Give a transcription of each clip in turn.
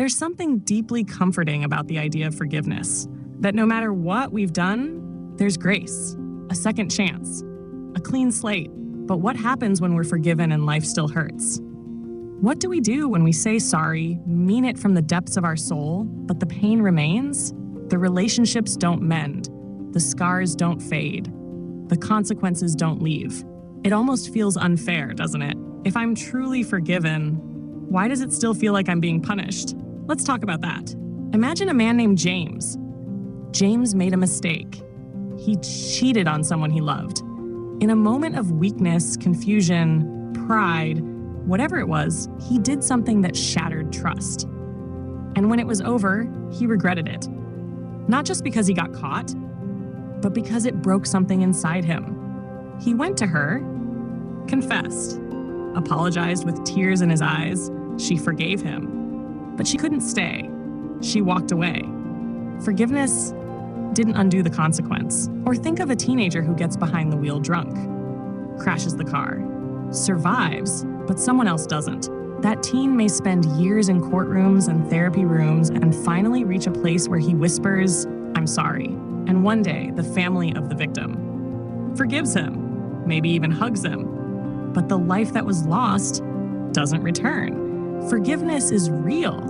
There's something deeply comforting about the idea of forgiveness, that no matter what we've done, there's grace, a second chance, a clean slate. But what happens when we're forgiven and life still hurts? What do we do when we say sorry, mean it from the depths of our soul, but the pain remains? The relationships don't mend, the scars don't fade, the consequences don't leave. It almost feels unfair, doesn't it? If I'm truly forgiven, why does it still feel like I'm being punished? Let's talk about that. Imagine a man named James. James made a mistake. He cheated on someone he loved. In a moment of weakness, confusion, pride, whatever it was, he did something that shattered trust. And when it was over, he regretted it. Not just because he got caught, but because it broke something inside him. He went to her, confessed, apologized with tears in his eyes. She forgave him, but she couldn't stay. She walked away. Forgiveness didn't undo the consequence. Or think of a teenager who gets behind the wheel drunk, crashes the car, survives, but someone else doesn't. That teen may spend years in courtrooms and therapy rooms and finally reach a place where he whispers, "I'm sorry." And one day, the family of the victim forgives him, maybe even hugs him. But the life that was lost doesn't return. Forgiveness is real,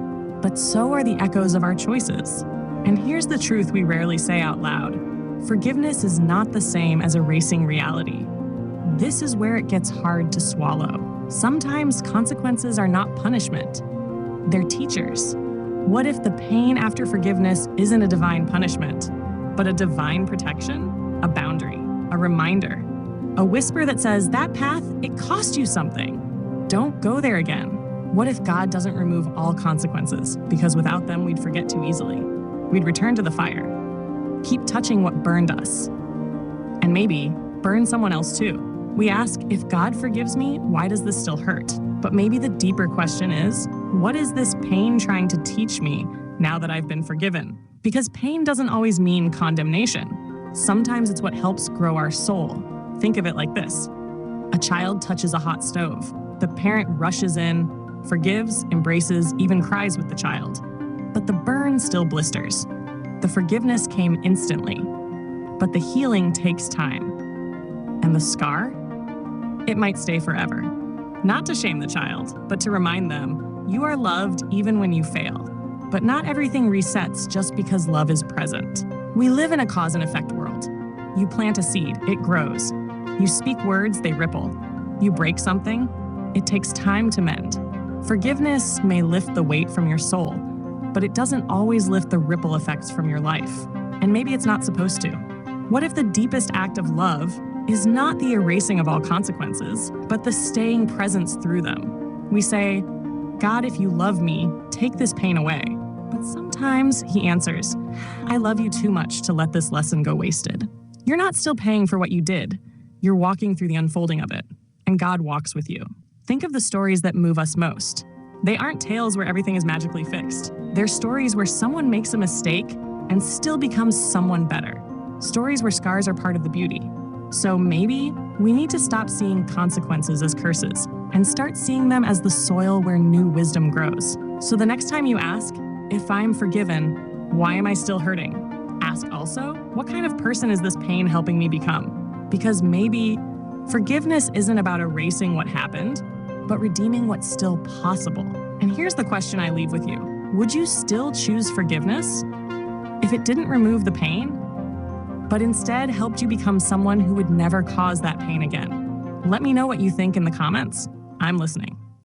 but so are the echoes of our choices. And here's the truth we rarely say out loud. Forgiveness is not the same as erasing reality. This is where it gets hard to swallow. Sometimes consequences are not punishment. They're teachers. What if the pain after forgiveness isn't a divine punishment, but a divine protection, a boundary, a reminder, a whisper that says, that path, it cost you something. Don't go there again. What if God doesn't remove all consequences? Because without them, we'd forget too easily. We'd return to the fire. Keep touching what burned us. And maybe burn someone else too. We ask, if God forgives me, why does this still hurt? But maybe the deeper question is, what is this pain trying to teach me now that I've been forgiven? Because pain doesn't always mean condemnation. Sometimes it's what helps grow our soul. Think of it like this. A child touches a hot stove. The parent rushes in, forgives, embraces, even cries with the child. But the burn still blisters. The forgiveness came instantly, but the healing takes time. And the scar? It might stay forever. Not to shame the child, but to remind them, you are loved even when you fail. But not everything resets just because love is present. We live in a cause and effect world. You plant a seed, it grows. You speak words, they ripple. You break something, it takes time to mend. Forgiveness may lift the weight from your soul, but it doesn't always lift the ripple effects from your life. And maybe it's not supposed to. What if the deepest act of love is not the erasing of all consequences, but the staying presence through them? We say, God, if you love me, take this pain away. But sometimes he answers, I love you too much to let this lesson go wasted. You're not still paying for what you did. You're walking through the unfolding of it, and God walks with you. Think of the stories that move us most. They aren't tales where everything is magically fixed. They're stories where someone makes a mistake and still becomes someone better. Stories where scars are part of the beauty. So maybe we need to stop seeing consequences as curses and start seeing them as the soil where new wisdom grows. So the next time you ask, if I'm forgiven, why am I still hurting? Ask also, what kind of person is this pain helping me become? Because maybe forgiveness isn't about erasing what happened, but redeeming what's still possible. And here's the question I leave with you. Would you still choose forgiveness if it didn't remove the pain, but instead helped you become someone who would never cause that pain again? Let me know what you think in the comments. I'm listening.